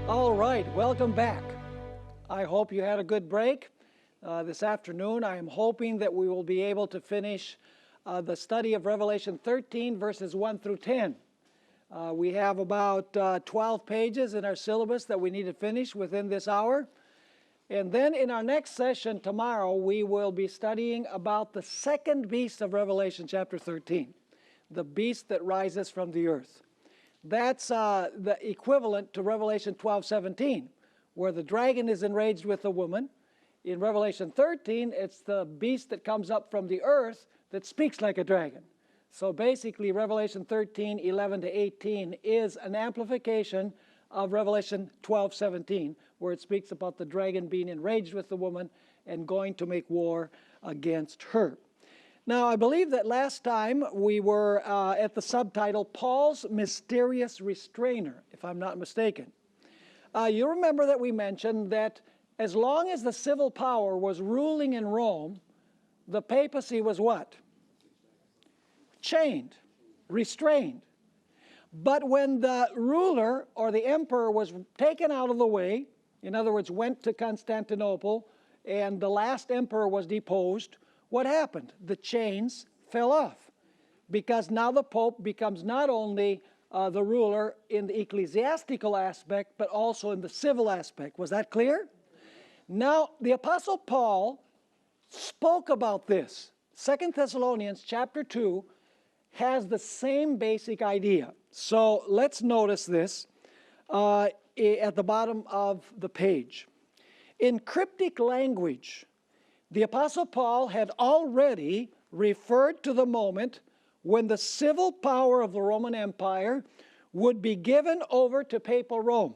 All right, welcome back. I hope you had a good break this afternoon. I am hoping that we will be able to finish the study of Revelation 13, verses 1 through 10. We have about 12 pages in our syllabus that we need to finish within this hour. And then in our next session tomorrow, we will be studying about the second beast of Revelation chapter 13, the beast that rises from the earth. That's the equivalent to Revelation 12:17, where the dragon is enraged with the woman. In Revelation 13, it's the beast that comes up from the earth that speaks like a dragon. So basically, Revelation 13:11 to 18 is an amplification of Revelation 12:17, where it speaks about the dragon being enraged with the woman and going to make war against her. Now, I believe that last time we were at the subtitle, Paul's Mysterious Restrainer, if I'm not mistaken. You remember that we mentioned that as long as the civil power was ruling in Rome, the papacy was what? Chained, restrained. But when the ruler or the emperor was taken out of the way, in other words, went to Constantinople, and the last emperor was deposed, what happened? The chains fell off, because now the Pope becomes not only the ruler in the ecclesiastical aspect, but also in the civil aspect. Was that clear? Now, the Apostle Paul spoke about this. 2 Thessalonians chapter 2 has the same basic idea. So let's notice this at the bottom of the page. In cryptic language, the Apostle Paul had already referred to the moment when the civil power of the Roman Empire would be given over to papal Rome.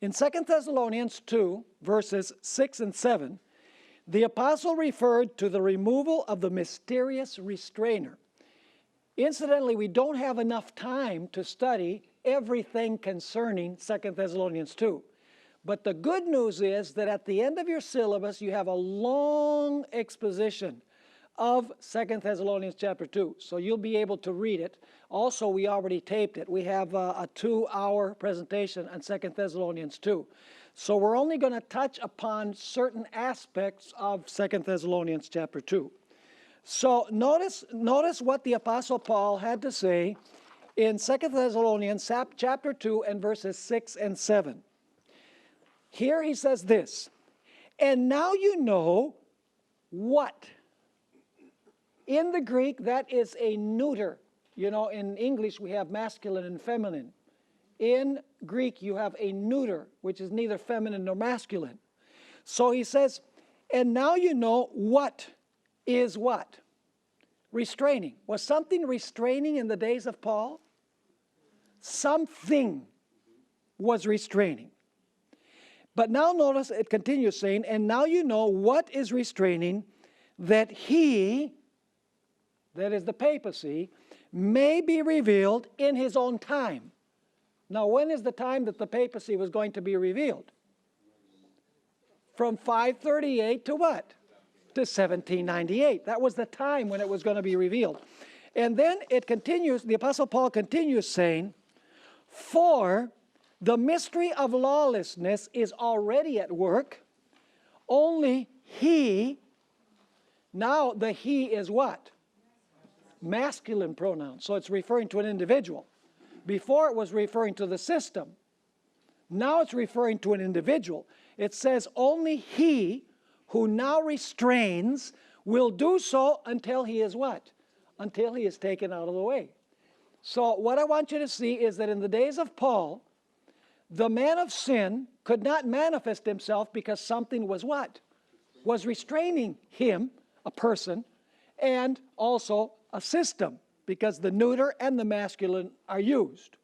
In 2 Thessalonians 2, verses 6 and 7, the Apostle referred to the removal of the mysterious restrainer. Incidentally, we don't have enough time to study everything concerning 2 Thessalonians 2. But the good news is that at the end of your syllabus, you have a long exposition of 2 Thessalonians chapter 2. So you'll be able to read it. Also, we already taped it. We have a 2-hour presentation on 2 Thessalonians 2. So we're only going to touch upon certain aspects of 2 Thessalonians chapter 2. So notice what the Apostle Paul had to say in 2 Thessalonians chapter 2 and verses 6 and 7. Here he says this, and now you know what? In the Greek, that is a neuter. You know, in English, we have masculine and feminine. In Greek, you have a neuter, which is neither feminine nor masculine. So he says, and now you know what is what? Restraining. Was something restraining in the days of Paul? Something was restraining. But now notice it continues saying, and now you know what is restraining, that he, that is the papacy, may be revealed in his own time. Now, when is the time that the papacy was going to be revealed? From 538 to what? To 1798. That was the time when it was going to be revealed. And then it continues, the Apostle Paul continues saying, for the mystery of lawlessness is already at work, only he, now the he is what? Masculine pronoun, so it's referring to an individual. Before it was referring to the system. Now it's referring to an individual. It says only he who now restrains will do so until he is what? Until he is taken out of the way. So what I want you to see is that in the days of Paul, the man of sin could not manifest himself because something was what? Was restraining him, a person, and also a system, because the neuter and the masculine are used.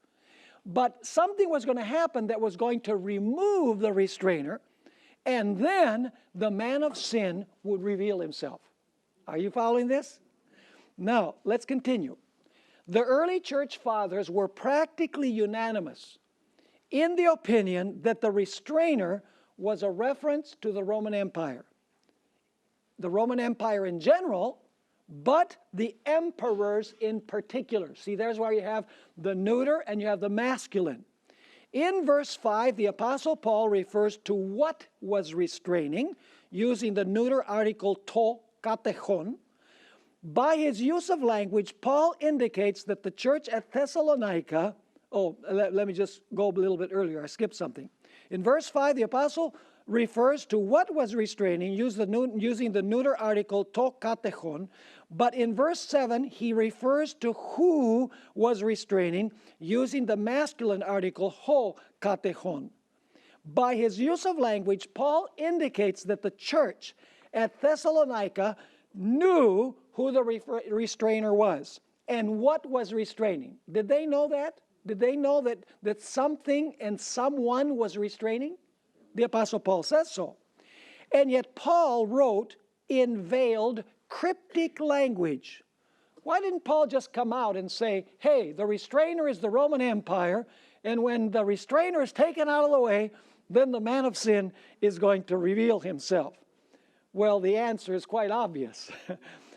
But something was going to happen that was going to remove the restrainer, and then the man of sin would reveal himself. Are you following this? Now, let's continue. The early church fathers were practically unanimous in the opinion that the restrainer was a reference to the Roman Empire. The Roman Empire in general, but the emperors in particular. See, there's where you have the neuter and you have the masculine. In verse 5, the Apostle Paul refers to what was restraining, using the neuter article to katechon. By his use of language, Paul indicates that the church at Thessalonica, let me just go a little bit earlier, I skipped something. In verse 5, the Apostle refers to what was restraining, using the neuter article to katechon, but in verse 7, he refers to who was restraining, using the masculine article ho katechon. By his use of language, Paul indicates that the church at Thessalonica knew who the restrainer was and what was restraining. Did they know that? Did they know that something and someone was restraining? The Apostle Paul says so. And yet Paul wrote in veiled, cryptic language. Why didn't Paul just come out and say, hey, the restrainer is the Roman Empire, and when the restrainer is taken out of the way, then the man of sin is going to reveal himself? Well, the answer is quite obvious.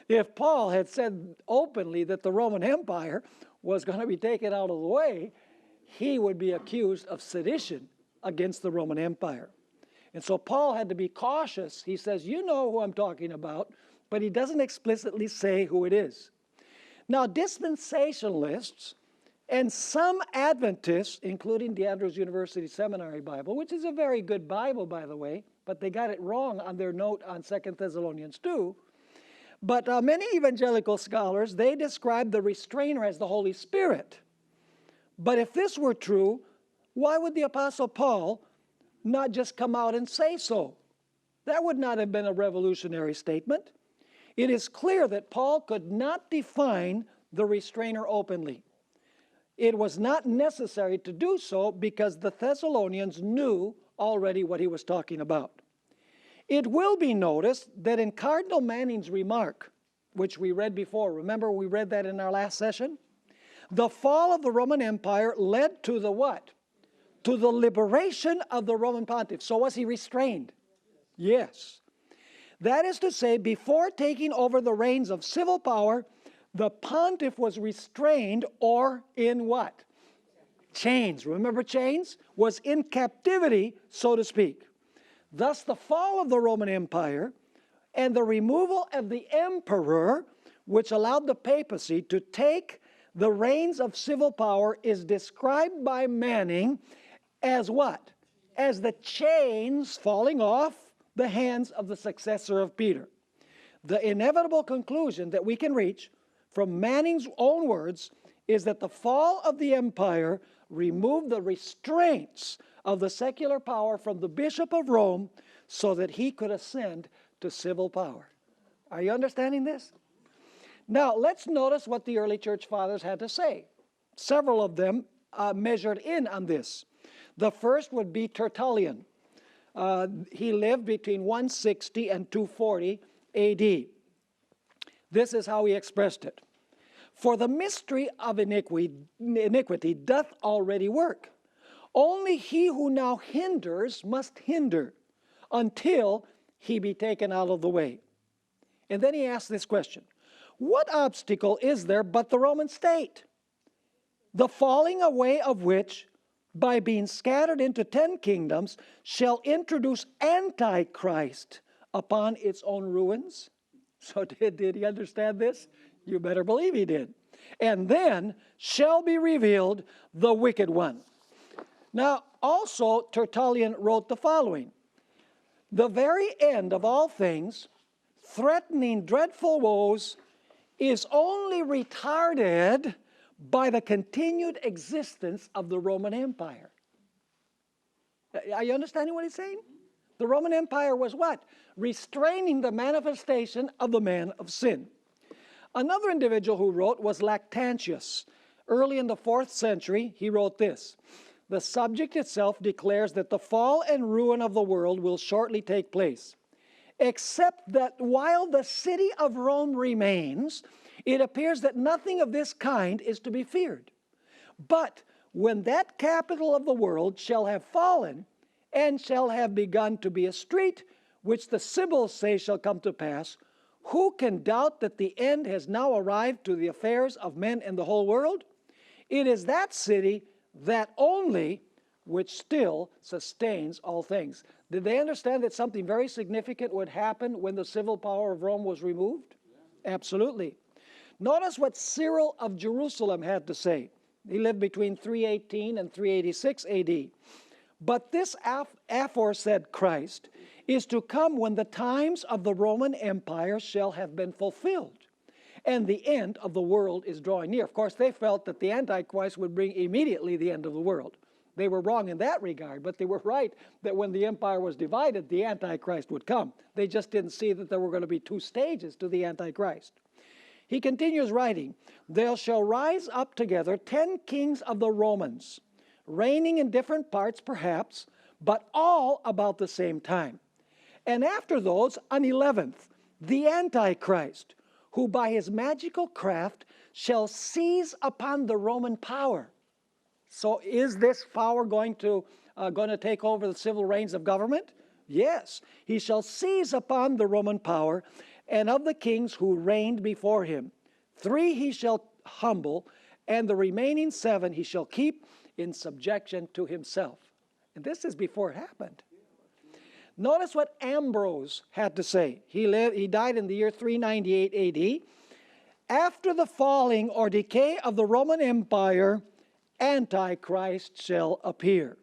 If Paul had said openly that the Roman Empire was going to be taken out of the way, he would be accused of sedition against the Roman Empire. And so Paul had to be cautious. He says, you know who I'm talking about, but he doesn't explicitly say who it is. Now, dispensationalists and some Adventists, including the Andrews University Seminary Bible, which is a very good Bible, by the way, but they got it wrong on their note on 2 Thessalonians 2. But many evangelical scholars, they describe the restrainer as the Holy Spirit. But if this were true, why would the Apostle Paul not just come out and say so? That would not have been a revolutionary statement. It is clear that Paul could not define the restrainer openly. It was not necessary to do so because the Thessalonians knew already what he was talking about. It will be noticed that in Cardinal Manning's remark, which we read before, remember we read that in our last session? The fall of the Roman Empire led to the what? To the liberation of the Roman pontiff. So was he restrained? Yes. That is to say, before taking over the reins of civil power, the pontiff was restrained, or in what? Chains. Remember chains? Was in captivity, so to speak. Thus, the fall of the Roman Empire and the removal of the emperor, which allowed the papacy to take the reins of civil power, is described by Manning as what? As the chains falling off the hands of the successor of Peter. The inevitable conclusion that we can reach from Manning's own words is that the fall of the empire removed the restraints of the secular power from the Bishop of Rome so that he could ascend to civil power. Are you understanding this? Now, let's notice what the early church fathers had to say. Several of them measured in on this. The first would be Tertullian. He lived between 160 and 240 AD. This is how he expressed it. For the mystery of iniquity doth already work. Only he who now hinders must hinder until he be taken out of the way. And then he asked this question: what obstacle is there but the Roman state, the falling away of which, by being scattered into 10 kingdoms, shall introduce Antichrist upon its own ruins? So did he understand this? You better believe he did. And then shall be revealed the wicked one. Now, also, Tertullian wrote the following: the very end of all things, threatening dreadful woes, is only retarded by the continued existence of the Roman Empire. Are you understanding what he's saying? The Roman Empire was what? Restraining the manifestation of the man of sin. Another individual who wrote was Lactantius. Early in the 4th century, he wrote this: the subject itself declares that the fall and ruin of the world will shortly take place, except that while the city of Rome remains, it appears that nothing of this kind is to be feared. But when that capital of the world shall have fallen, and shall have begun to be a street, which the Sibyls say shall come to pass, who can doubt that the end has now arrived to the affairs of men and the whole world? It is that city that only which still sustains all things. Did they understand that something very significant would happen when the civil power of Rome was removed? Yeah. Absolutely. Notice what Cyril of Jerusalem had to say. He lived between 318 and 386 AD. But this aforesaid Christ is to come when the times of the Roman Empire shall have been fulfilled, and the end of the world is drawing near. Of course, they felt that the Antichrist would bring immediately the end of the world. They were wrong in that regard, but they were right that when the empire was divided, the Antichrist would come. They just didn't see that there were going to be two stages to the Antichrist. He continues writing, there shall rise up together 10 kings of the Romans, reigning in different parts perhaps, but all about the same time. And after those, an 11th, the Antichrist, who by his magical craft shall seize upon the Roman power. So is this power going to take over the civil reins of government? Yes. He shall seize upon the Roman power, and of the kings who reigned before him. 3 he shall humble, and the remaining 7 he shall keep in subjection to himself. And this is before it happened. Notice what Ambrose had to say. He died in the year 398 AD. After the falling or decay of the Roman Empire, Antichrist shall appear.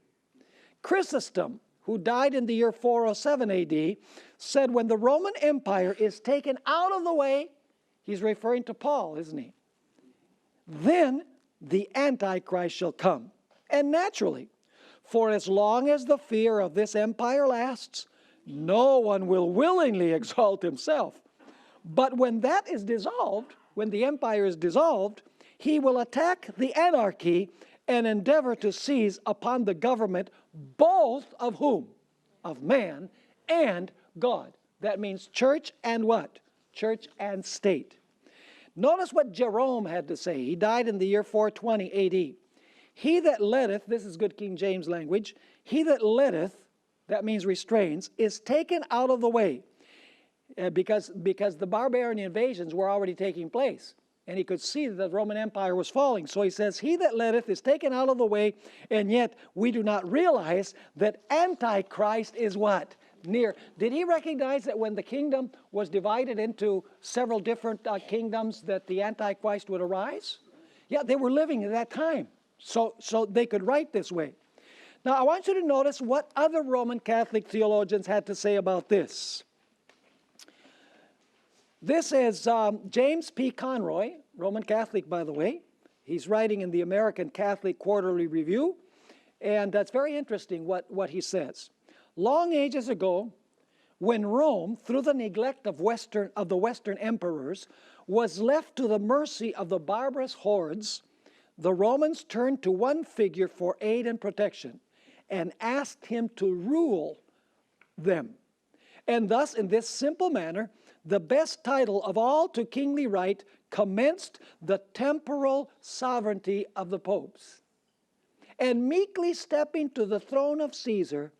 Chrysostom, who died in the year 407 AD, said when the Roman Empire is taken out of the way, he's referring to Paul, isn't he? Then the Antichrist shall come. And naturally, for as long as the fear of this empire lasts, no one will willingly exalt himself. But when that is dissolved, when the empire is dissolved, he will attack the anarchy and endeavor to seize upon the government, both of whom? Of man and God. That means church and what? Church and state. Notice what Jerome had to say. He died in the year 420 AD. He that letteth, this is good King James language, he that letteth, that means restrains, is taken out of the way. Because the barbarian invasions were already taking place. And he could see that the Roman Empire was falling. So he says, he that letteth is taken out of the way, and yet we do not realize that Antichrist is what? Near. Did he recognize that when the kingdom was divided into several different kingdoms that the Antichrist would arise? Yeah, they were living at that time. So they could write this way. Now, I want you to notice what other Roman Catholic theologians had to say about this. This is James P. Conroy, Roman Catholic, by the way. He's writing in the American Catholic Quarterly Review, and that's very interesting what he says. Long ages ago, when Rome, through the neglect of the Western emperors, was left to the mercy of the barbarous hordes, the Romans turned to one figure for aid and protection and asked him to rule them. And thus, in this simple manner, the best title of all to kingly right commenced the temporal sovereignty of the popes. And meekly stepping to the throne of Caesar,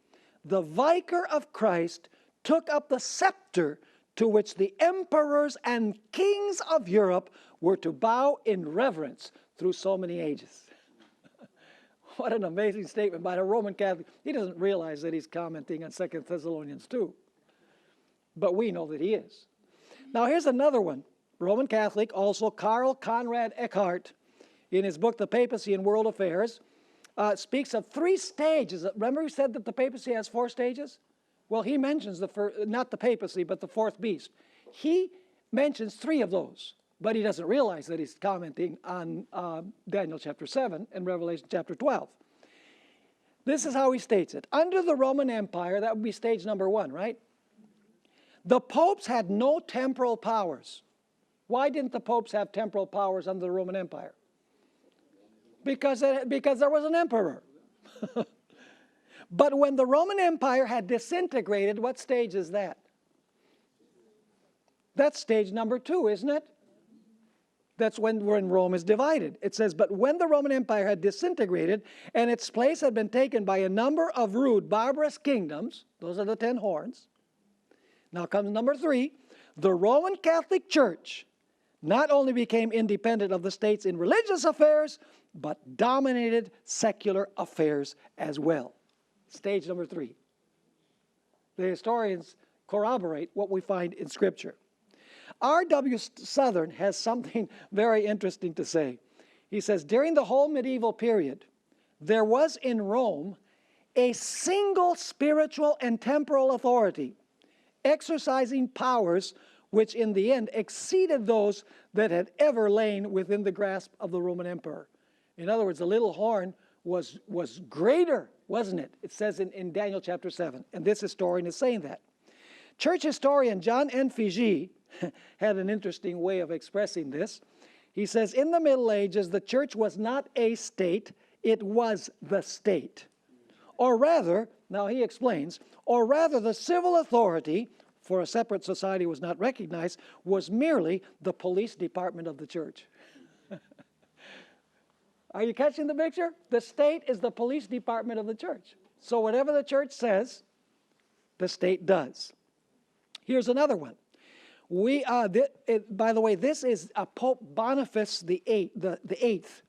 the vicar of Christ took up the scepter to which the emperors and kings of Europe were to bow in reverence through so many ages. What an amazing statement by a Roman Catholic. He doesn't realize that he's commenting on 2 Thessalonians 2. But we know that he is. Now here's another one. Roman Catholic, also Karl Conrad Eckhart, in his book, The Papacy and World Affairs, speaks of 3 stages. Remember he said that the papacy has 4 stages? Well, he mentions not the papacy, but the 4th beast. He mentions 3 of those, but he doesn't realize that he's commenting on Daniel chapter 7 and Revelation chapter 12. This is how he states it. Under the Roman Empire, that would be stage number 1, right? The popes had no temporal powers. Why didn't the popes have temporal powers under the Roman Empire? Because there was an emperor. But when the Roman Empire had disintegrated, what stage is that? That's stage number 2, isn't it? That's when Rome is divided. It says, but when the Roman Empire had disintegrated and its place had been taken by a number of rude, barbarous kingdoms, those are the 10 horns. Now comes number 3, the Roman Catholic Church not only became independent of the states in religious affairs, but dominated secular affairs as well. Stage number 3. The historians corroborate what we find in Scripture. R.W. Southern has something very interesting to say. He says, during the whole medieval period, there was in Rome a single spiritual and temporal authority, exercising powers which in the end exceeded those that had ever lain within the grasp of the Roman emperor. In other words, the little horn was greater, wasn't it? It says in Daniel chapter 7, and this historian is saying that. Church historian John N. Figi had an interesting way of expressing this. He says, in the Middle Ages, the church was not a state, it was the state. Or rather, now he explains, or rather the civil authority, for a separate society was not recognized, was merely the police department of the church. Are you catching the picture? The state is the police department of the church. So whatever the church says, the state does. Here's another one. By the way, this is Pope Boniface the Eighth,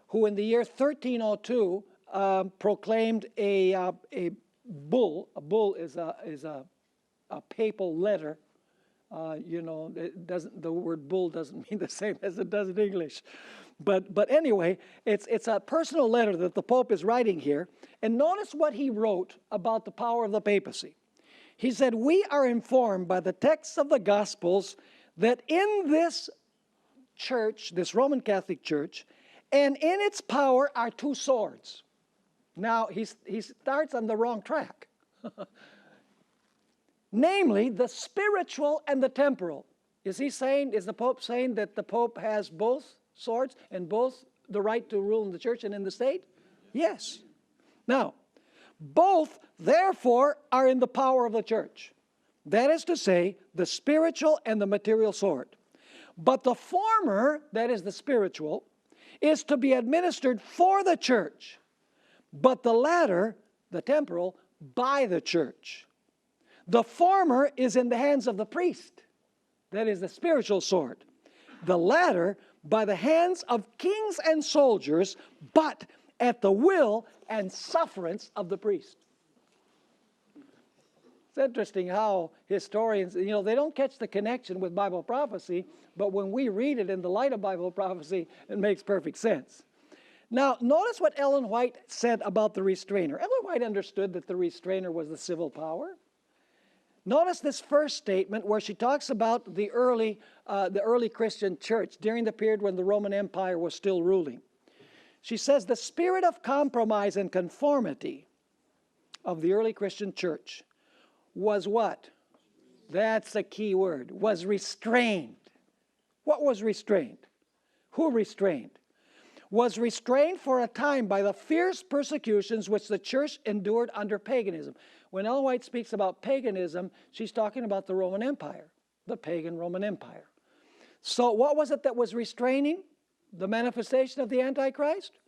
who in the year 1302 proclaimed a bull. A bull is a papal letter. The word bull doesn't mean the same as it does in English. But anyway, it's a personal letter that the Pope is writing here. And notice what he wrote about the power of the papacy. He said, we are informed by the texts of the Gospels that in this church, this Roman Catholic Church, and in its power are two swords. Now, he starts on the wrong track. Namely, the spiritual and the temporal. Is the Pope saying that the Pope has both swords and both the right to rule in the church and in the state? Yes. Now, both, therefore, are in the power of the church. That is to say, the spiritual and the material sword. But the former, that is the spiritual, is to be administered for the church, but the latter, the temporal, by the church. The former is in the hands of the priest, that is the spiritual sword. The latter by the hands of kings and soldiers, but at the will and sufferance of the priest. It's interesting how historians, they don't catch the connection with Bible prophecy, but when we read it in the light of Bible prophecy, it makes perfect sense. Now, notice what Ellen White said about the restrainer. Ellen White understood that the restrainer was the civil power. Notice this first statement where she talks about the early Christian church during the period when the Roman Empire was still ruling. She says the spirit of compromise and conformity of the early Christian church was what? That's the key word, was restrained. What was restrained? Who restrained? Was restrained for a time by the fierce persecutions which the church endured under paganism. When Ellen White speaks about paganism, she's talking about the Roman Empire, the pagan Roman Empire. So what was it that was restraining the manifestation of the Antichrist?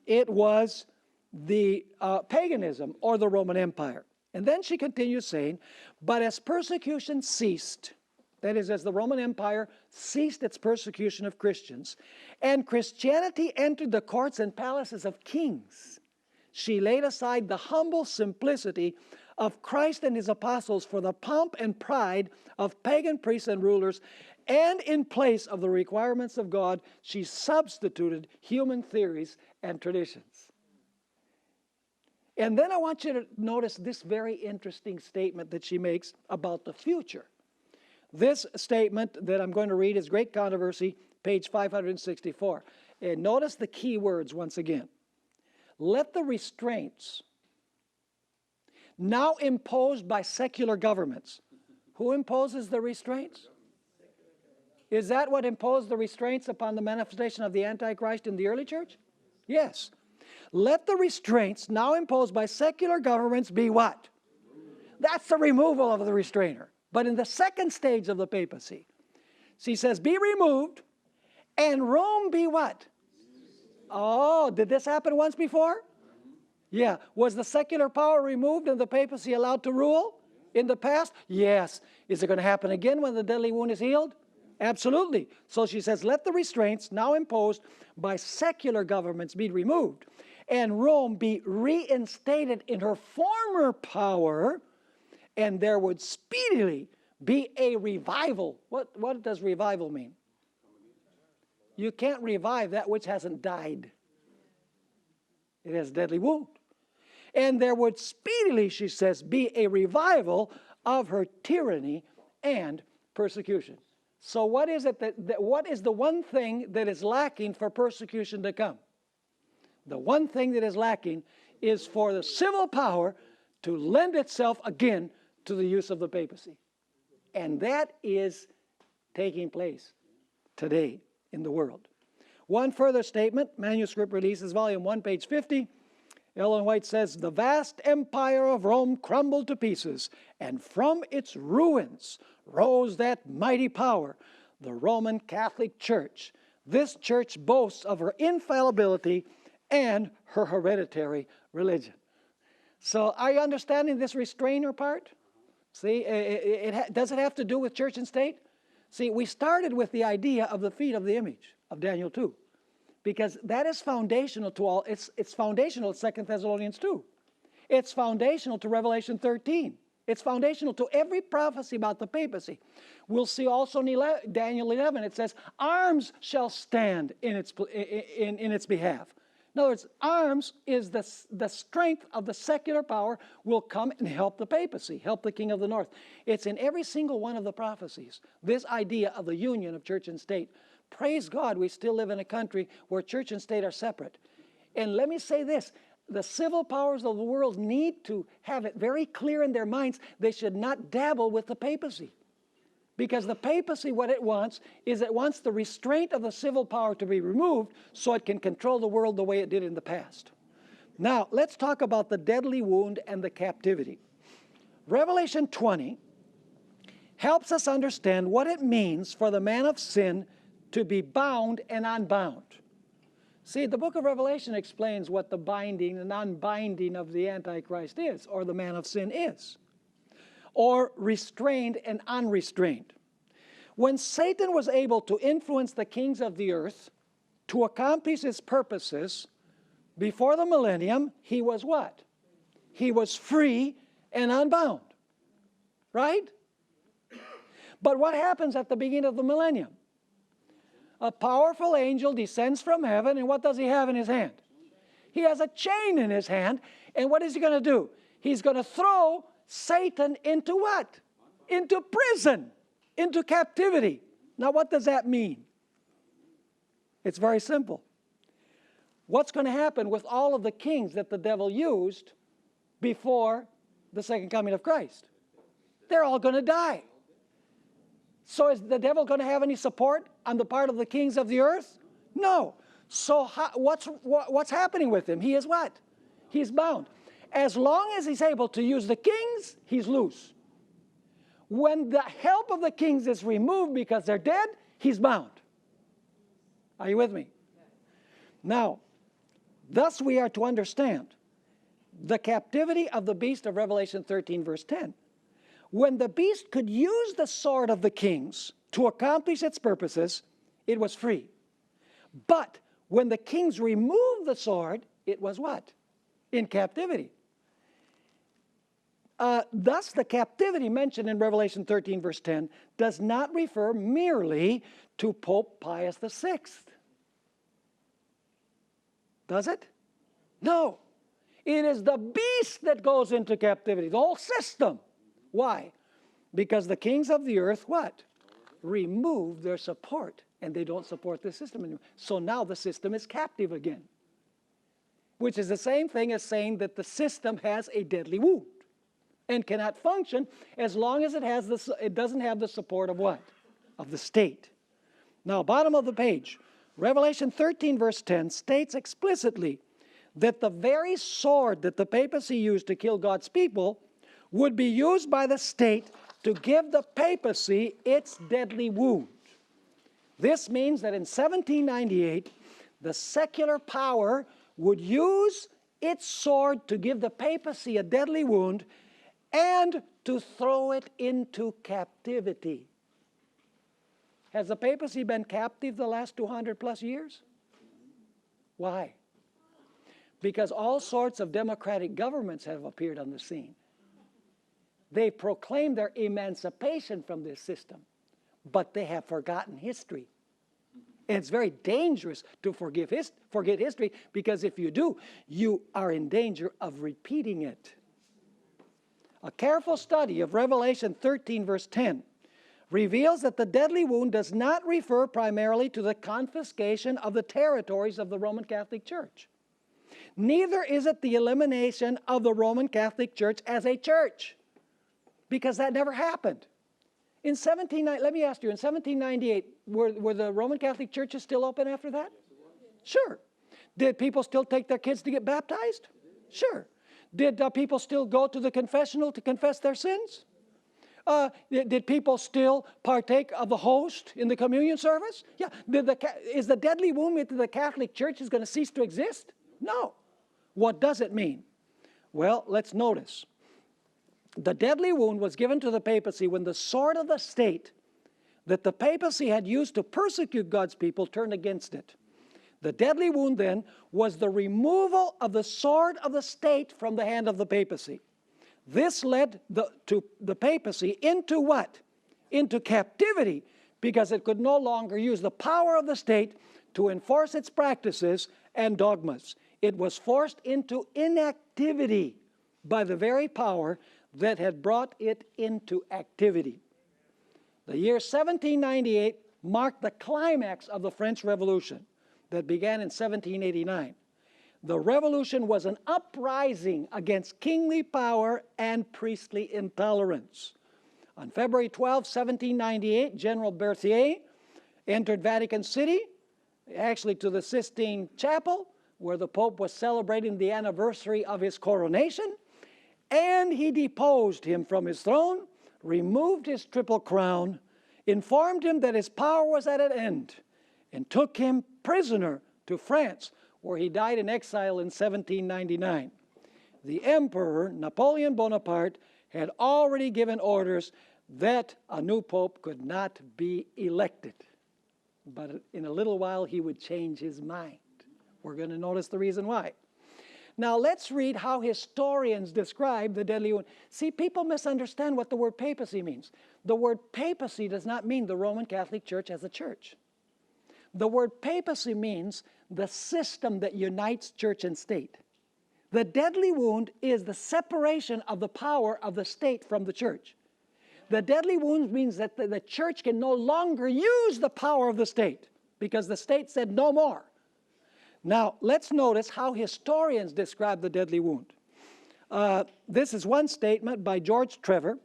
It was the paganism or the Roman Empire. And then she continues saying, but as persecution ceased, that is, as the Roman Empire ceased its persecution of Christians, and Christianity entered the courts and palaces of kings, she laid aside the humble simplicity of Christ and his apostles for the pomp and pride of pagan priests and rulers, and in place of the requirements of God, she substituted human theories and traditions. And then I want you to notice this very interesting statement that she makes about the future. This statement that I'm going to read is Great Controversy, page 564. And notice the key words once again. Let the restraints now imposed by secular governments. Who imposes the restraints? Is that what imposed the restraints upon the manifestation of the Antichrist in the early church? Yes. Let the restraints now imposed by secular governments be what? That's the removal of the restrainer. But in the second stage of the papacy, she says, be removed, and Rome be what? Oh, did this happen once before? Yeah. Was the secular power removed and the papacy allowed to rule in the past? Yes. Is it going to happen again when the deadly wound is healed? Absolutely. So she says, let the restraints now imposed by secular governments be removed, and Rome be reinstated in her former power, and there would speedily be a revival. What does revival mean? You can't revive that which hasn't died. It has a deadly wound. And there would speedily, she says, be a revival of her tyranny and persecution. So what is it what is the one thing that is lacking for persecution to come? The one thing that is lacking is for the civil power to lend itself again to the use of the papacy. And that is taking place today in the world. One further statement, Manuscript Releases, Volume 1, page 50. Ellen White says, the vast empire of Rome crumbled to pieces, and from its ruins rose that mighty power, the Roman Catholic Church. This church boasts of her infallibility and her hereditary religion. So are you understanding this restrainer part? See, does it have to do with church and state? See, we started with the idea of the feet of the image of Daniel 2. Because that is foundational to all, it's foundational to 2 Thessalonians 2. It's foundational to Revelation 13. It's foundational to every prophecy about the papacy. We'll see also in Daniel 11, it says, arms shall stand in its behalf. In other words, arms is the strength of the secular power will come and help the papacy, help the king of the north. It's in every single one of the prophecies, this idea of the union of church and state. Praise God, we still live in a country where church and state are separate. And let me say this, the civil powers of the world need to have it very clear in their minds, they should not dabble with the papacy. Because the papacy, what it wants, is it wants the restraint of the civil power to be removed so it can control the world the way it did in the past. Now, let's talk about the deadly wound and the captivity. Revelation 20 helps us understand what it means for the man of sin to be bound and unbound. See, the book of Revelation explains what the binding and unbinding of the Antichrist is, or the man of sin is, or restrained and unrestrained. When Satan was able to influence the kings of the earth to accomplish his purposes before the millennium, he was what? He was free and unbound, right? But what happens at the beginning of the millennium? A powerful angel descends from heaven, and what does he have in his hand? He has a chain in his hand, and what is he going to do? He's going to throw Satan into what? Into prison, into captivity. Now, what does that mean? It's very simple. What's going to happen with all of the kings that the devil used before the second coming of Christ? They're all going to die. So is the devil going to have any support on the part of the kings of the earth? No. So what's happening with him? He is what? He's bound. As long as he's able to use the kings, he's loose. When the help of the kings is removed because they're dead, he's bound. Are you with me? Now, thus we are to understand the captivity of the beast of Revelation 13, verse 10. When the beast could use the sword of the kings to accomplish its purposes, it was free. But when the kings removed the sword, it was what? In captivity. Thus, the captivity mentioned in Revelation 13, verse 10, does not refer merely to Pope Pius VI. Does it? No. It is the beast that goes into captivity, the whole system. Why? Because the kings of the earth, what? Remove their support, and they don't support the system anymore. So now the system is captive again, which is the same thing as saying that the system has a deadly wound and cannot function as long as it doesn't have the support of what? Of the state. Now, bottom of the page, Revelation 13, verse 10 states explicitly that the very sword that the papacy used to kill God's people would be used by the state to give the papacy its deadly wound. This means that in 1798, the secular power would use its sword to give the papacy a deadly wound and to throw it into captivity. Has the papacy been captive the last 200 plus years? Why? Because all sorts of democratic governments have appeared on the scene. They proclaim their emancipation from this system, but they have forgotten history. And it's very dangerous to forget history, because if you do, you are in danger of repeating it. A careful study of Revelation 13, verse 10, reveals that the deadly wound does not refer primarily to the confiscation of the territories of the Roman Catholic Church. Neither is it the elimination of the Roman Catholic Church as a church, because that never happened. Let me ask you, in 1798, were the Roman Catholic churches still open after that? Sure. Did people still take their kids to get baptized? Sure. Did people still go to the confessional to confess their sins? Did people still partake of the host in the communion service? Yeah. Is the deadly wound into the Catholic Church is going to cease to exist? No. What does it mean? Well, let's notice. The deadly wound was given to the papacy when the sword of the state that the papacy had used to persecute God's people turned against it. The deadly wound then was the removal of the sword of the state from the hand of the papacy. This led the papacy into what? Into captivity, because it could no longer use the power of the state to enforce its practices and dogmas. It was forced into inactivity by the very power that had brought it into activity. The year 1798 marked the climax of the French Revolution that began in 1789. The revolution was an uprising against kingly power and priestly intolerance. On February 12, 1798, General Berthier entered Vatican City, actually to the Sistine Chapel, where the Pope was celebrating the anniversary of his coronation, and he deposed him from his throne, removed his triple crown, informed him that his power was at an end, and took him prisoner to France, where he died in exile in 1799. The Emperor, Napoleon Bonaparte, had already given orders that a new pope could not be elected. But in a little while, he would change his mind. We're going to notice the reason why. Now, let's read how historians describe the deadly wound. See, people misunderstand what the word papacy means. The word papacy does not mean the Roman Catholic Church as a church. The word papacy means the system that unites church and state. The deadly wound is the separation of the power of the state from the church. The deadly wound means that the church can no longer use the power of the state, because the state said no more. Now, let's notice how historians describe the deadly wound. This is one statement by George Trevor,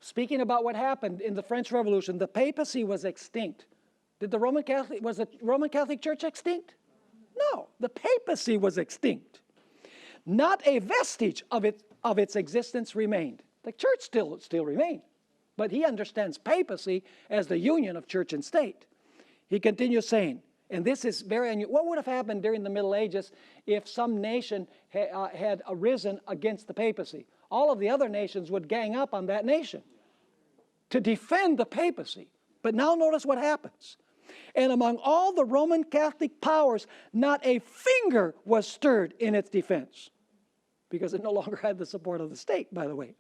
speaking about what happened in the French Revolution. The papacy was extinct. Was the Roman Catholic Church extinct? No, the papacy was extinct. Not a vestige of its existence remained. The church still remained, but he understands papacy as the union of church and state. He continues saying, and this is very unusual. What would have happened during the Middle Ages if some nation had arisen against the papacy? All of the other nations would gang up on that nation to defend the papacy. But now notice what happens. And among all the Roman Catholic powers, not a finger was stirred in its defense, because it no longer had the support of the state, by the way.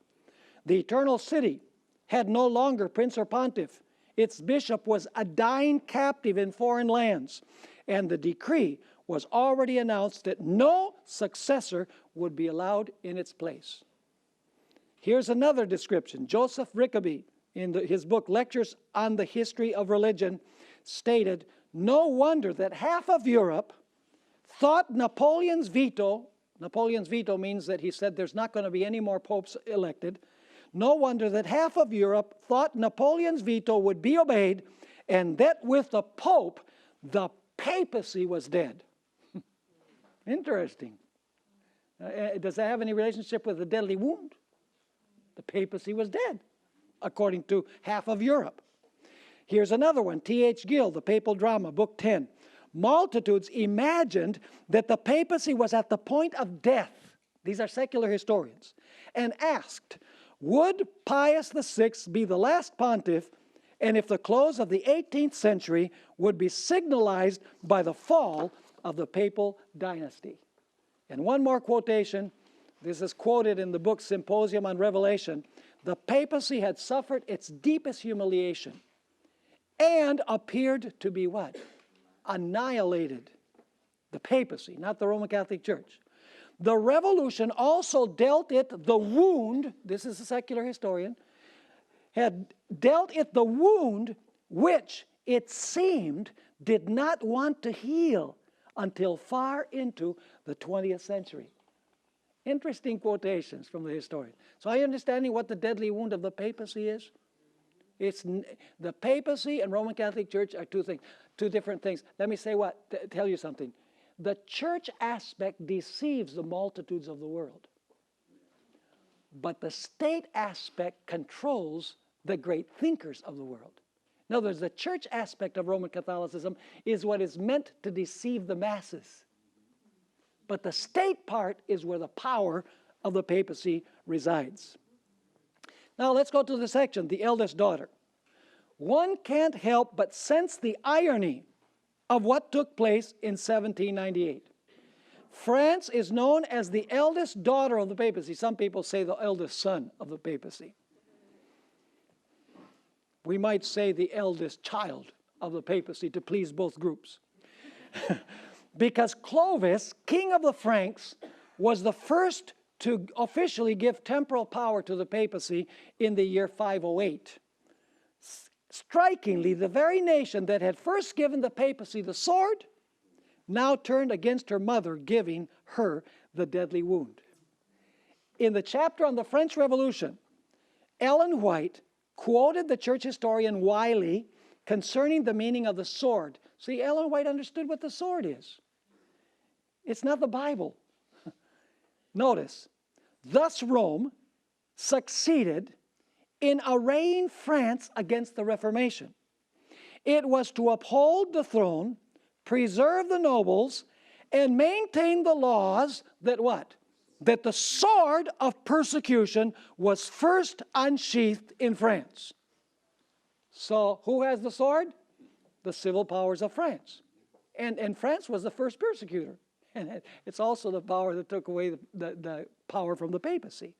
The Eternal City had no longer prince or pontiff. Its bishop was a dying captive in foreign lands, and the decree was already announced that no successor would be allowed in its place. Here's another description. Joseph Rickaby, in his book Lectures on the History of Religion, stated, "No wonder that half of Europe thought Napoleon's veto means that he said there's not going to be any more popes elected. No wonder that half of Europe thought Napoleon's veto would be obeyed, and that with the Pope, the papacy was dead." Interesting. Does that have any relationship with the deadly wound? The papacy was dead, according to half of Europe. Here's another one, T.H. Gill, The Papal Drama, Book 10. Multitudes imagined that the papacy was at the point of death. These are secular historians. And asked, would Pius VI be the last pontiff, and if the close of the 18th century would be signalized by the fall of the papal dynasty. And one more quotation. This is quoted in the book Symposium on Revelation. The papacy had suffered its deepest humiliation and appeared to be what? Annihilated. The papacy, not the Roman Catholic Church. The revolution also dealt it the wound, this is a secular historian, had dealt it the wound which it seemed did not want to heal until far into the 20th century. Interesting quotations from the historian. So are you understanding what the deadly wound of the papacy is? It's the papacy and Roman Catholic Church are two different things. Let me say tell you something. The church aspect deceives the multitudes of the world. But the state aspect controls the great thinkers of the world. In other words, the church aspect of Roman Catholicism is what is meant to deceive the masses. But the state part is where the power of the papacy resides. Now let's go to the section, the eldest daughter. One can't help but sense the irony of what took place in 1798. France is known as the eldest daughter of the papacy. Some people say the eldest son of the papacy. We might say the eldest child of the papacy to please both groups. Because Clovis, king of the Franks, was the first to officially give temporal power to the papacy in the year 508. Strikingly, the very nation that had first given the papacy the sword now turned against her mother, giving her the deadly wound. In the chapter on the French Revolution, Ellen White quoted the church historian Wiley concerning the meaning of the sword. See, Ellen White understood what the sword is. It's not the Bible. Notice, thus Rome succeeded in arraying France against the Reformation. It was to uphold the throne, preserve the nobles, and maintain the laws that what? That the sword of persecution was first unsheathed in France. So who has the sword? The civil powers of France. And France was the first persecutor. And it's also the power that took away the power from the papacy.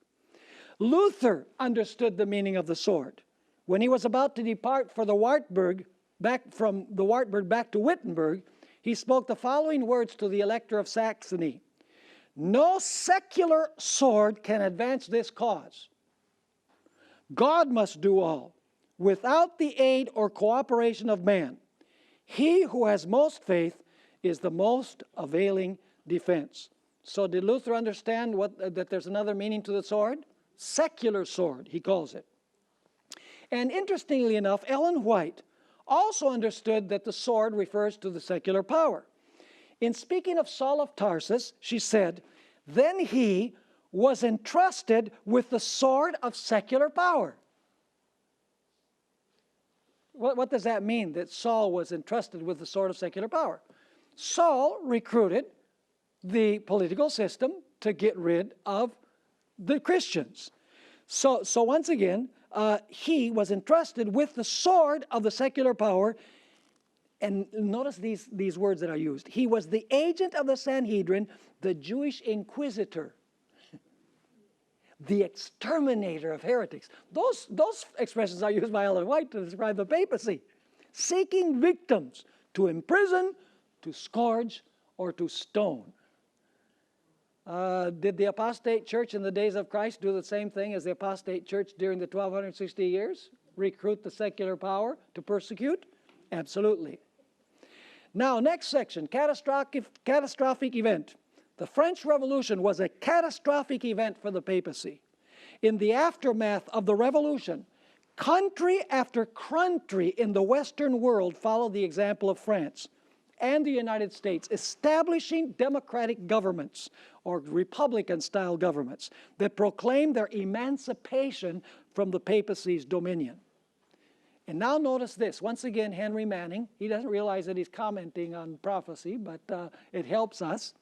Luther understood the meaning of the sword. When he was about to depart for the Wartburg, back from the Wartburg back to Wittenberg, he spoke the following words to the Elector of Saxony. No secular sword can advance this cause. God must do all, without the aid or cooperation of man. He who has most faith is the most availing defense. So did Luther understand that there's another meaning to the sword? Secular sword, he calls it. And interestingly enough, Ellen White also understood that the sword refers to the secular power. In speaking of Saul of Tarsus, she said, then he was entrusted with the sword of secular power. What does that mean, that Saul was entrusted with the sword of secular power? Saul recruited the political system to get rid of the Christians. So once again, he was entrusted with the sword of the secular power. And notice these words that are used. He was the agent of the Sanhedrin, the Jewish inquisitor, the exterminator of heretics. Those expressions are used by Ellen White to describe the papacy. Seeking victims to imprison, to scourge, or to stone. Did the apostate church in the days of Christ do the same thing as the apostate church during the 1260 years? Recruit the secular power to persecute? Absolutely. Now, next section, catastrophic event. The French Revolution was a catastrophic event for the papacy. In the aftermath of the revolution, country after country in the Western world followed the example of France and the United States, establishing democratic governments or Republican-style governments that proclaimed their emancipation from the papacy's dominion. And now notice this. Once again, Henry Manning, he doesn't realize that he's commenting on prophecy, but it helps us.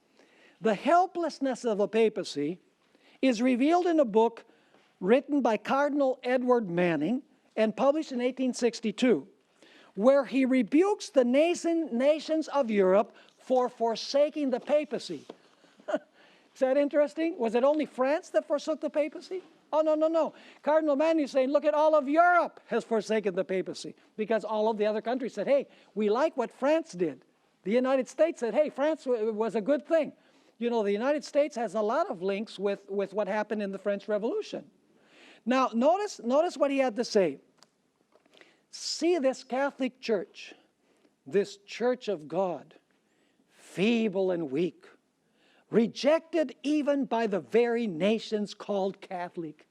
The helplessness of the papacy is revealed in a book written by Cardinal Edward Manning and published in 1862, where he rebukes the nations of Europe for forsaking the papacy. Is that interesting? Was it only France that forsook the papacy? Oh, no, no, no. Cardinal Manning is saying, look at all of Europe has forsaken the papacy, because all of the other countries said, hey, we like what France did. The United States said, hey, France was a good thing. You know, the United States has a lot of links with what happened in the French Revolution. Now, notice what he had to say. See this Catholic Church, this Church of God, feeble and weak, rejected even by the very nations called Catholic.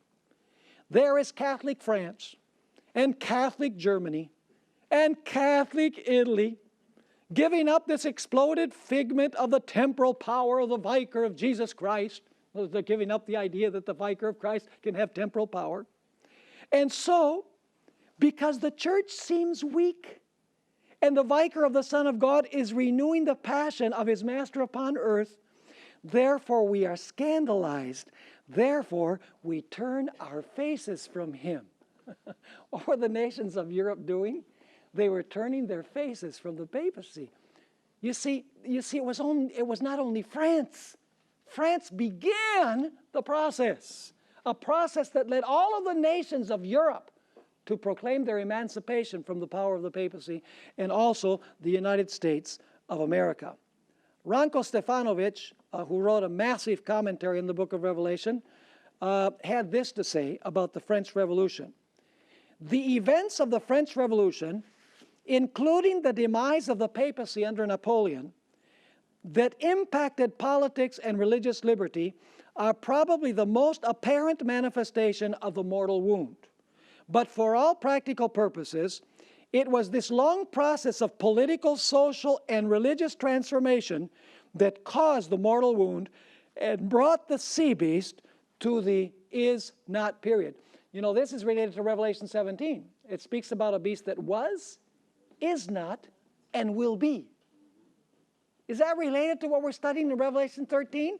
There is Catholic France, and Catholic Germany, and Catholic Italy, giving up this exploded figment of the temporal power of the Vicar of Jesus Christ. They're giving up the idea that the Vicar of Christ can have temporal power. And so, because the church seems weak, and the Vicar of the Son of God is renewing the passion of his Master upon earth, therefore we are scandalized. Therefore we turn our faces from him. What were the nations of Europe doing? They were turning their faces from the papacy. You see, it was not only France. France began the process, a process that led all of the nations of Europe to proclaim their emancipation from the power of the papacy, and also the United States of America. Ranko Stefanovic, who wrote a massive commentary in the book of Revelation, had this to say about the French Revolution. The events of the French Revolution, including the demise of the papacy under Napoleon, that impacted politics and religious liberty, are probably the most apparent manifestation of the mortal wound. But for all practical purposes, it was this long process of political, social, and religious transformation that caused the mortal wound and brought the sea beast to the is not period. You know, this is related to Revelation 17. It speaks about a beast that was, is not, and will be. Is that related to what we're studying in Revelation 13?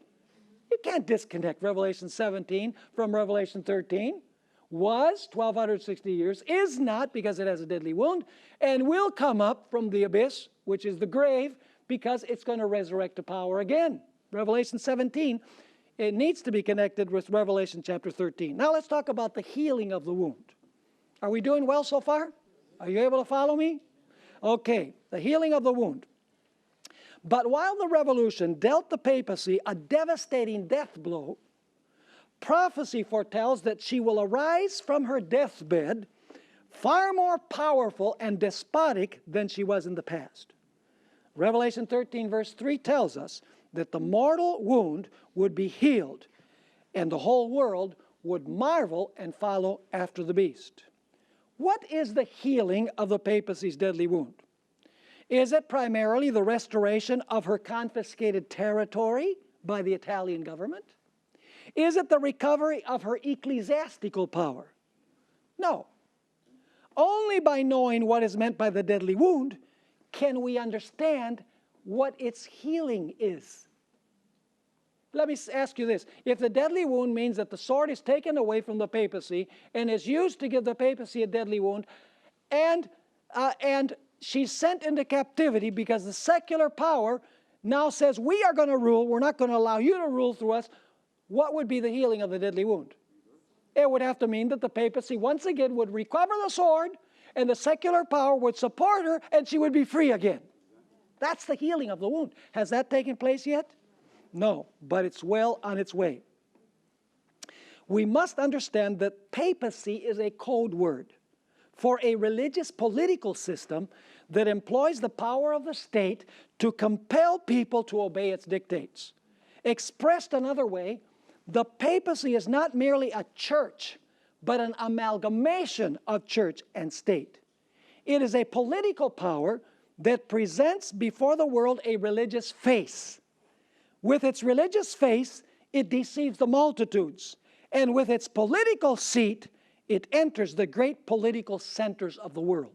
You can't disconnect Revelation 17 from Revelation 13. Was, 1,260 years, is not, because it has a deadly wound, and will come up from the abyss, which is the grave, because it's going to resurrect to power again. Revelation 17, it needs to be connected with Revelation chapter 13. Now let's talk about the healing of the wound. Are we doing well so far? Are you able to follow me? Okay, the healing of the wound. But while the revolution dealt the papacy a devastating death blow, prophecy foretells that she will arise from her deathbed far more powerful and despotic than she was in the past. Revelation 13 verse 3 tells us that the mortal wound would be healed, and the whole world would marvel and follow after the beast. What is the healing of the papacy's deadly wound? Is it primarily the restoration of her confiscated territory by the Italian government? Is it the recovery of her ecclesiastical power? No. Only by knowing what is meant by the deadly wound can we understand what its healing is. Let me ask you this. If the deadly wound means that the sword is taken away from the papacy and is used to give the papacy a deadly wound, and she's sent into captivity because the secular power now says, we are going to rule, we're not going to allow you to rule through us, what would be the healing of the deadly wound? It would have to mean that the papacy once again would recover the sword, and the secular power would support her, and she would be free again. That's the healing of the wound. Has that taken place yet? No, but it's well on its way. We must understand that papacy is a code word for a religious political system that employs the power of the state to compel people to obey its dictates. Expressed another way, the papacy is not merely a church, but an amalgamation of church and state. It is a political power that presents before the world a religious face. With its religious face, it deceives the multitudes, and with its political seat, it enters the great political centers of the world.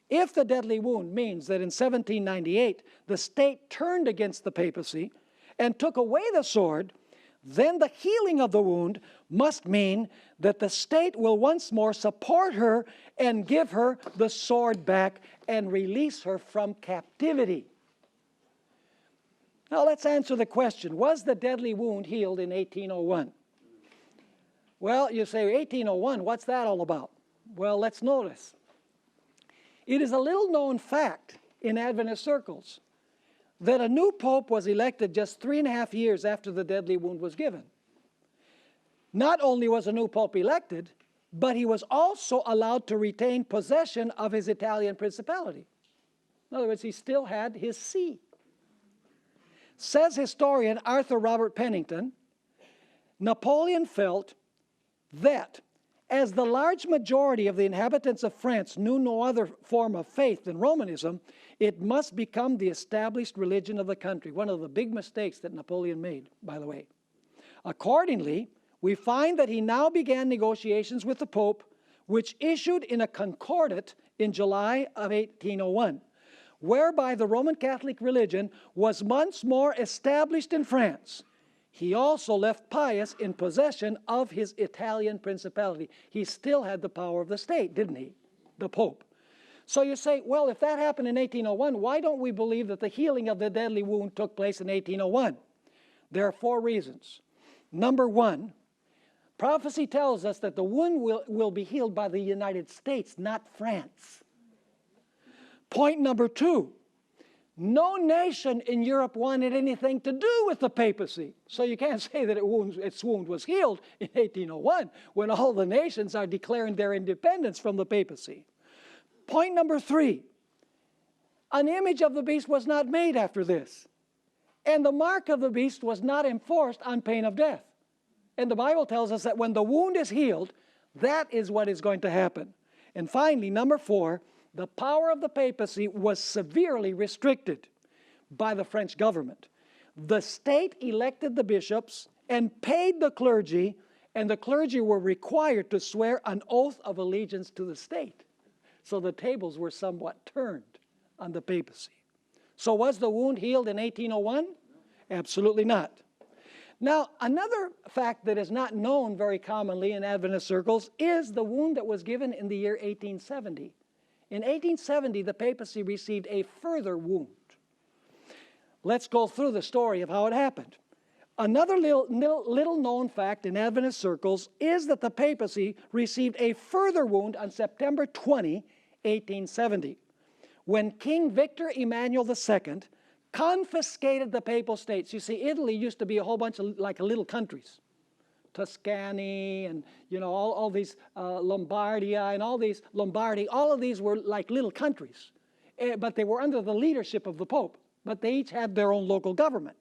If the deadly wound means that in 1798 the state turned against the papacy and took away the sword, then the healing of the wound must mean that the state will once more support her and give her the sword back and release her from captivity. Now let's answer the question, was the deadly wound healed in 1801? Well, you say 1801, what's that all about? Well, let's notice. It is a little known fact in Adventist circles that a new pope was elected just 3.5 years after the deadly wound was given. Not only was a new pope elected, but he was also allowed to retain possession of his Italian principality. In other words, he still had his see. Says historian Arthur Robert Pennington, Napoleon felt that as the large majority of the inhabitants of France knew no other form of faith than Romanism, it must become the established religion of the country. One of the big mistakes that Napoleon made, by the way. Accordingly, we find that he now began negotiations with the Pope, which issued in a concordat in July of 1801, whereby the Roman Catholic religion was once more established in France. He also left Pius in possession of his Italian principality. He still had the power of the state, didn't he? The Pope. So you say, well, if that happened in 1801, why don't we believe that the healing of the deadly wound took place in 1801? There are 4 reasons. Number 1, prophecy tells us that the wound will be healed by the United States, not France. Point number 2, no nation in Europe wanted anything to do with the papacy. So you can't say that its wound was healed in 1801 when all the nations are declaring their independence from the papacy. Point number 3, an image of the beast was not made after this. And the mark of the beast was not enforced on pain of death. And the Bible tells us that when the wound is healed, that is what is going to happen. And finally, number 4, the power of the papacy was severely restricted by the French government. The state elected the bishops and paid the clergy, and the clergy were required to swear an oath of allegiance to the state. So the tables were somewhat turned on the papacy. So was the wound healed in 1801? Absolutely not. Now, another fact that is not known very commonly in Adventist circles is the wound that was given in the year 1870. In 1870, the papacy received a further wound. Let's go through the story of how it happened. Another little known fact in Adventist circles is that the papacy received a further wound on September 20, 1870, when King Victor Emmanuel II confiscated the papal states. You see, Italy used to be a whole bunch of like little countries. Tuscany and, you know, all these Lombardia and all these Lombardy, all of these were like little countries. But they were under the leadership of the Pope. But they each had their own local government.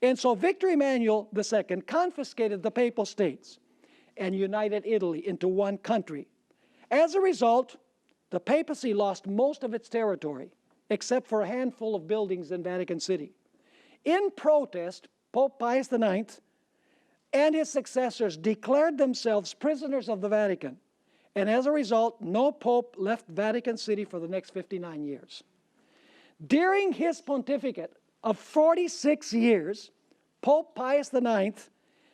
And so Victor Emmanuel II confiscated the papal states and united Italy into one country. As a result, the papacy lost most of its territory, except for a handful of buildings in Vatican City. In protest, Pope Pius IX and his successors declared themselves prisoners of the Vatican. And as a result, no pope left Vatican City for the next 59 years. During his pontificate of 46 years, Pope Pius IX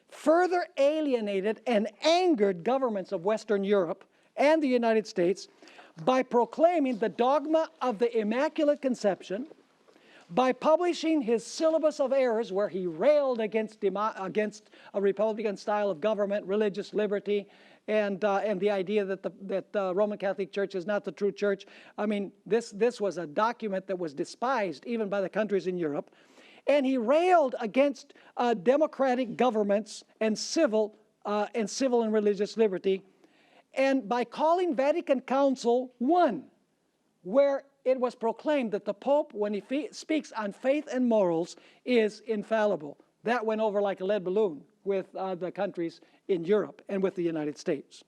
further alienated and angered governments of Western Europe and the United States by proclaiming the dogma of the Immaculate Conception, by publishing his syllabus of errors where he railed against a Republican style of government, religious liberty, and the idea that the Roman Catholic Church is not the true church. I mean, this was a document that was despised even by the countries in Europe. And he railed against democratic governments and civil and religious liberty. And by calling Vatican Council I, where it was proclaimed that the Pope, when he speaks on faith and morals, is infallible. That went over like a lead balloon with the countries in Europe and with the United States.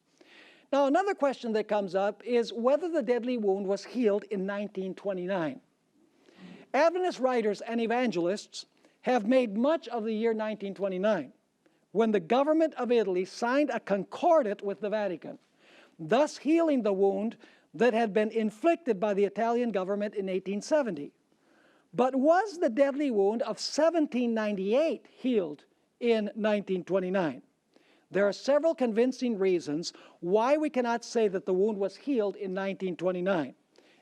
Now, another question that comes up is whether the deadly wound was healed in 1929. Adventist writers and evangelists have made much of the year 1929, when the government of Italy signed a concordat with the Vatican, thus healing the wound that had been inflicted by the Italian government in 1870. But was the deadly wound of 1798 healed in 1929. There are several convincing reasons why we cannot say that the wound was healed in 1929.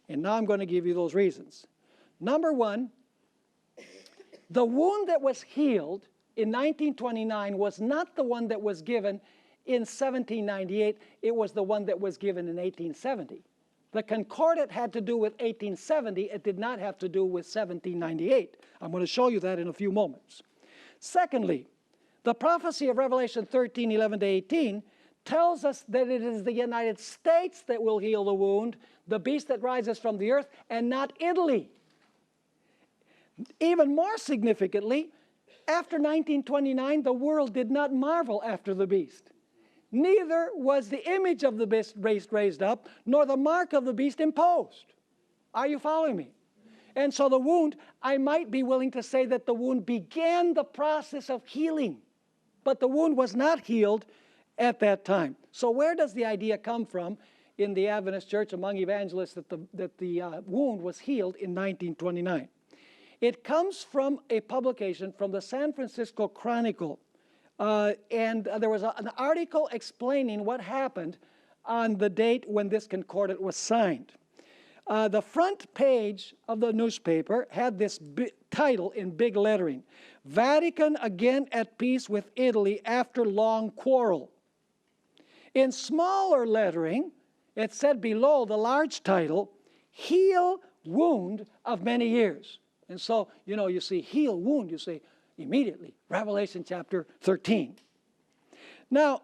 And now I'm going to give you those reasons. Number one, the wound that was healed in 1929 was not the one that was given in 1798. It was the one that was given in 1870. The Concordat had to do with 1870. It did not have to do with 1798. I'm going to show you that in a few moments. Secondly, the prophecy of Revelation 13, 11 to 18 tells us that it is the United States that will heal the wound, the beast that rises from the earth, and not Italy. Even more significantly, after 1929, the world did not marvel after the beast. Neither was the image of the beast raised up, nor the mark of the beast imposed. Are you following me? And so the wound, I might be willing to say that the wound began the process of healing, but the wound was not healed at that time. So where does the idea come from in the Adventist church among evangelists that the wound was healed in 1929? It comes from a publication from the San Francisco Chronicle. And there was an article explaining what happened on the date when this concordat was signed. The front page of the newspaper had this title in big lettering: Vatican again at peace with Italy after long quarrel. In smaller lettering, it said below the large title, Heal Wound of Many Years. And so, you see heal wound, you say immediately, Revelation chapter 13. Now,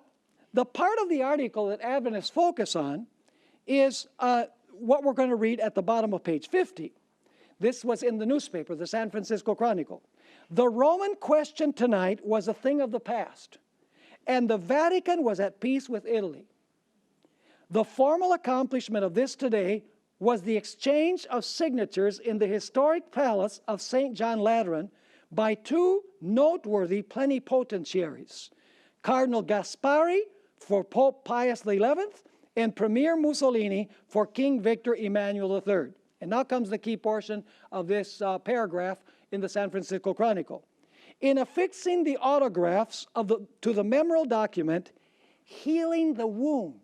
the part of the article that Adventists focus on is what we're going to read at the bottom of page 50. This was in the newspaper, the San Francisco Chronicle. The Roman question tonight was a thing of the past, and the Vatican was at peace with Italy. The formal accomplishment of this today was the exchange of signatures in the historic palace of St. John Lateran by two noteworthy plenipotentiaries, Cardinal Gaspari for Pope Pius XI and Premier Mussolini for King Victor Emmanuel III. And now comes the key portion of this paragraph in the San Francisco Chronicle. In affixing the autographs to the memorial document, healing the wound.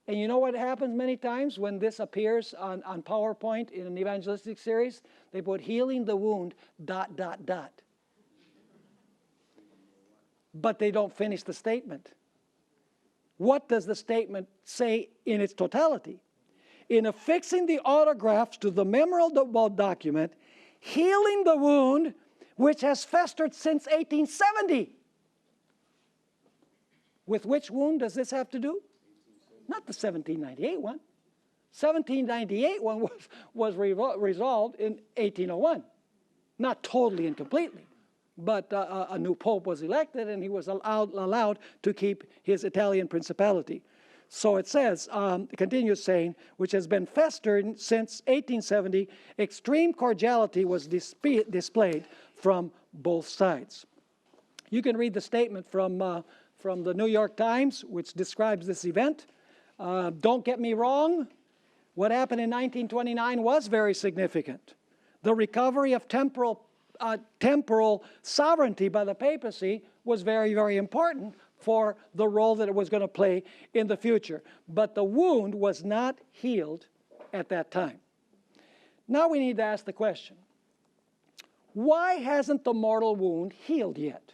And you know what happens many times when this appears on PowerPoint in an evangelistic series? They put healing the wound, ... But they don't finish the statement. What does the statement say in its totality? In affixing the autographs to the memorial document, healing the wound which has festered since 1870. With which wound does this have to do? Not the 1798 one. 1798 one was resolved in 1801. Not totally and completely, but a new pope was elected and he was allowed to keep his Italian principality. So it says, it continues saying, which has been festered since 1870, extreme cordiality was displayed from both sides. You can read the statement from the New York Times, which describes this event. Don't get me wrong, what happened in 1929 was very significant. The recovery of temporal sovereignty by the papacy was very, very important for the role that it was going to play in the future. But the wound was not healed at that time. Now we need to ask the question, why hasn't the mortal wound healed yet?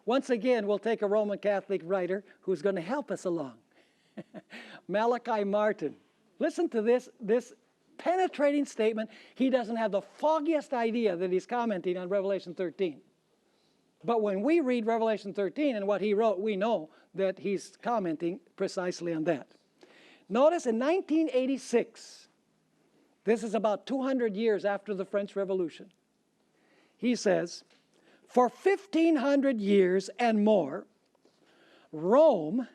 Once again, we'll take a Roman Catholic writer who's going to help us along. Malachi Martin. Listen to this penetrating statement. He doesn't have the foggiest idea that he's commenting on Revelation 13. But when we read Revelation 13 and what he wrote, we know that he's commenting precisely on that. Notice in 1986, this is about 200 years after the French Revolution, he says, for 1,500 years and more, Rome,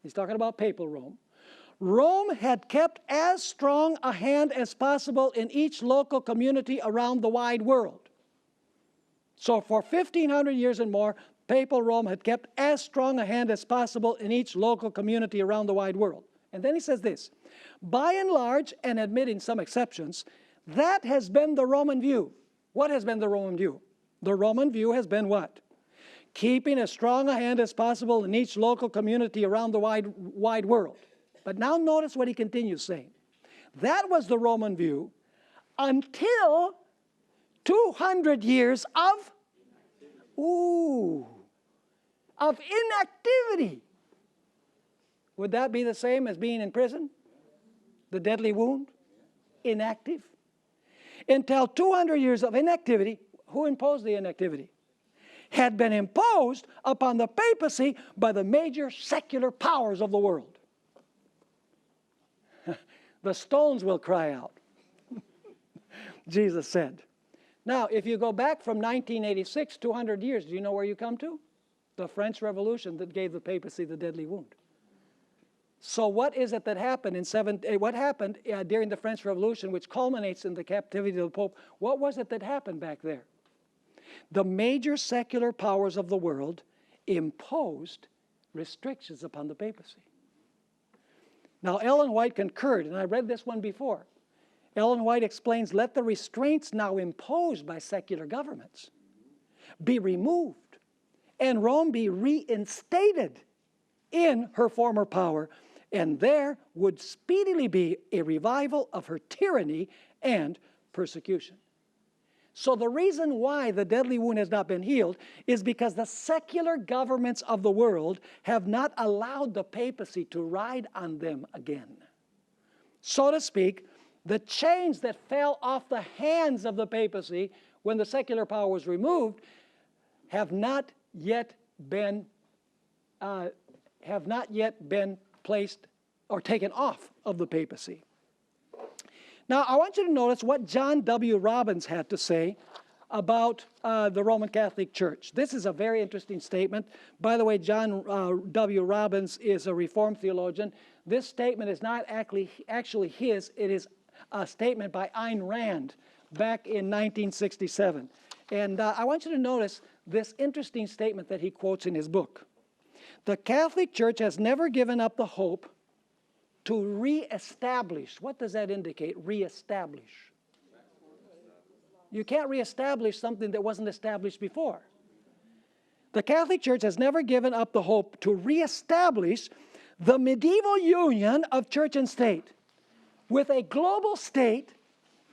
he's talking about papal Rome, Rome had kept as strong a hand as possible in each local community around the wide world. So for 1,500 years and more, papal Rome had kept as strong a hand as possible in each local community around the wide world. And then he says this, by and large, and admitting some exceptions, that has been the Roman view. What has been the Roman view? The Roman view has been what? Keeping as strong a hand as possible in each local community around the wide world. But now notice what he continues saying. That was the Roman view until 200 years of inactivity. Would that be the same as being in prison? The deadly wound? Inactive. Until 200 years of inactivity. Who imposed the inactivity? Had been imposed upon the papacy by the major secular powers of the world. The stones will cry out, Jesus said. Now, if you go back from 1986, 200 years, do you know where you come to? The French Revolution that gave the papacy the deadly wound. So what is it that happened during the French Revolution, which culminates in the captivity of the Pope? What was it that happened back there? The major secular powers of the world imposed restrictions upon the papacy. Now, Ellen White concurred, and I read this one before. Ellen White explains, let the restraints now imposed by secular governments be removed, and Rome be reinstated in her former power, and there would speedily be a revival of her tyranny and persecution. So the reason why the deadly wound has not been healed is because the secular governments of the world have not allowed the papacy to ride on them again. So to speak, the chains that fell off the hands of the papacy when the secular power was removed have not yet been placed or taken off of the papacy. Now, I want you to notice what John W. Robbins had to say about the Roman Catholic Church. This is a very interesting statement. By the way, John W. Robbins is a Reformed theologian. This statement is not actually his. It is a statement by Ayn Rand back in 1967. And I want you to notice this interesting statement that he quotes in his book. The Catholic Church has never given up the hope to reestablish. What does that indicate? Reestablish. You can't reestablish something that wasn't established before. The Catholic Church has never given up the hope to reestablish the medieval union of church and state with a global state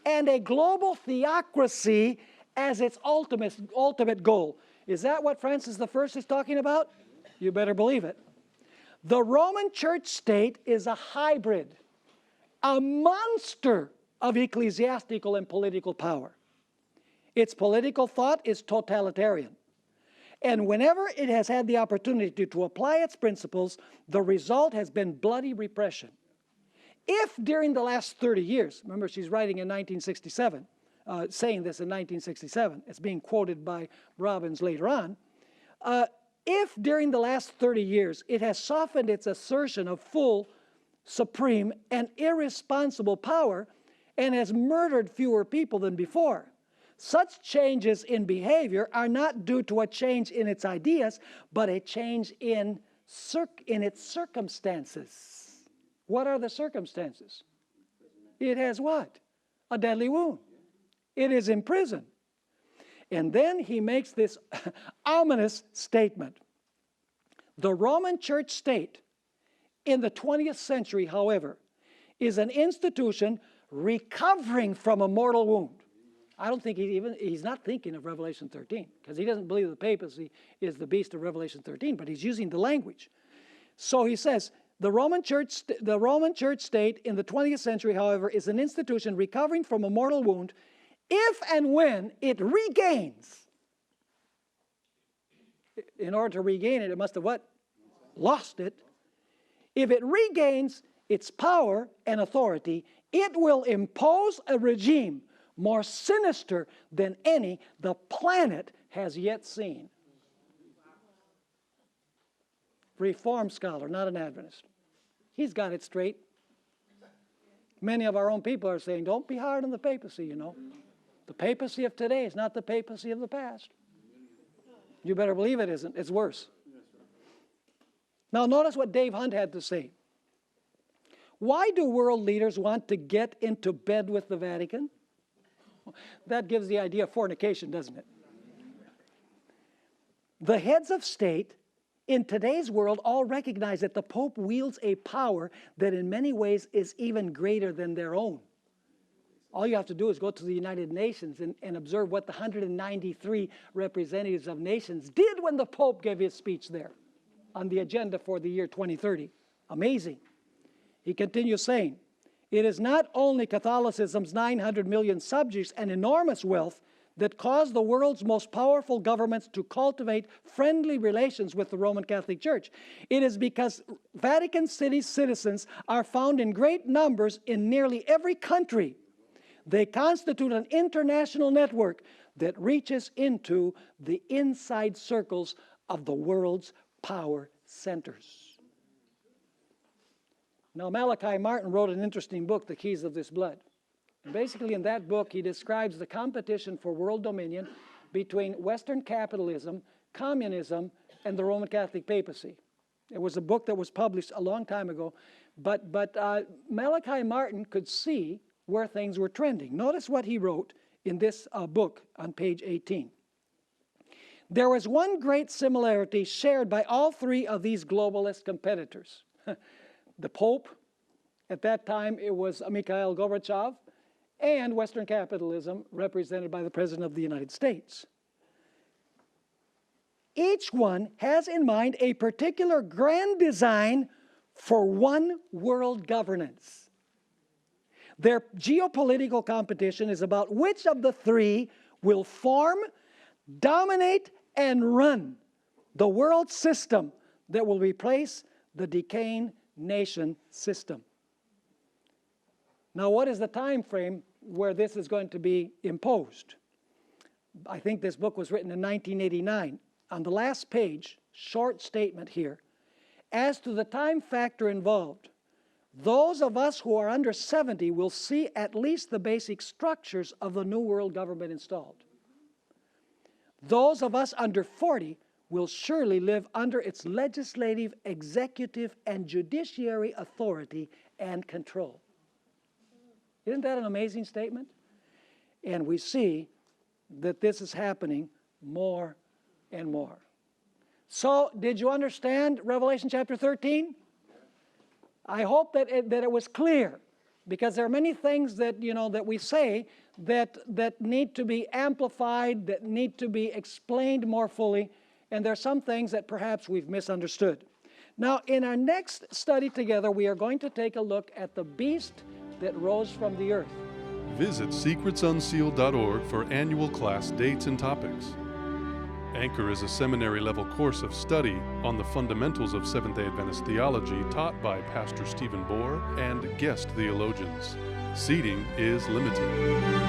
and a global theocracy as its ultimate goal. Is that what Francis I is talking about? You better believe it. The Roman church state is a hybrid, a monster of ecclesiastical and political power. Its political thought is totalitarian. And whenever it has had the opportunity to apply its principles, the result has been bloody repression. If during the last 30 years, remember she's writing in 1967, saying this in 1967, it's being quoted by Robbins later on, if during the last 30 years it has softened its assertion of full, supreme, and irresponsible power and has murdered fewer people than before, such changes in behavior are not due to a change in its ideas, but a change in its circumstances. What are the circumstances? It has what? A deadly wound. It is in prison. And then he makes this ominous statement. The Roman church state in the 20th century, however, is an institution recovering from a mortal wound. I don't think he's not thinking of Revelation 13, because he doesn't believe the papacy is the beast of Revelation 13, but he's using the language. So he says, the Roman church state in the 20th century, however, is an institution recovering from a mortal wound if and when it regains. In order to regain it, it must have what? Lost it. If it regains its power and authority, it will impose a regime more sinister than any the planet has yet seen. Reformed scholar, not an Adventist. He's got it straight. Many of our own people are saying, don't be hard on the papacy, you know. The papacy of today is not the papacy of the past. You better believe it isn't. It's worse. Now notice what Dave Hunt had to say. Why do world leaders want to get into bed with the Vatican? That gives the idea of fornication, doesn't it? The heads of state in today's world all recognize that the Pope wields a power that in many ways is even greater than their own. All you have to do is go to the United Nations and observe what the 193 representatives of nations did when the Pope gave his speech there on the agenda for the year 2030. Amazing. He continues saying, it is not only Catholicism's 900 million subjects and enormous wealth that caused the world's most powerful governments to cultivate friendly relations with the Roman Catholic Church. It is because Vatican City's citizens are found in great numbers in nearly every country. They constitute an international network that reaches into the inside circles of the world's power centers. Now, Malachi Martin wrote an interesting book, The Keys of This Blood. And basically, in that book, he describes the competition for world dominion between Western capitalism, communism, and the Roman Catholic papacy. It was a book that was published a long time ago, but Malachi Martin could see where things were trending. Notice what he wrote in this book on page 18. There was one great similarity shared by all three of these globalist competitors. The Pope, at that time it was Mikhail Gorbachev, and Western capitalism represented by the President of the United States. Each one has in mind a particular grand design for one world governance. Their geopolitical competition is about which of the three will form, dominate, and run the world system that will replace the decaying nation system. Now, what is the time frame where this is going to be imposed? I think this book was written in 1989. On the last page, short statement here. As to the time factor involved, those of us who are under 70 will see at least the basic structures of the new world government installed. Those of us under 40 will surely live under its legislative, executive, and judiciary authority and control. Isn't that an amazing statement? And we see that this is happening more and more. So, did you understand Revelation chapter 13? I hope that it was clear, because there are many things that, that we say that need to be amplified, that need to be explained more fully, and there are some things that perhaps we've misunderstood. Now, in our next study together, we are going to take a look at the beast that rose from the earth. Visit secretsunsealed.org for annual class dates and topics. Anchor is a seminary-level course of study on the fundamentals of Seventh-day Adventist theology taught by Pastor Stephen Bohr and guest theologians. Seating is limited.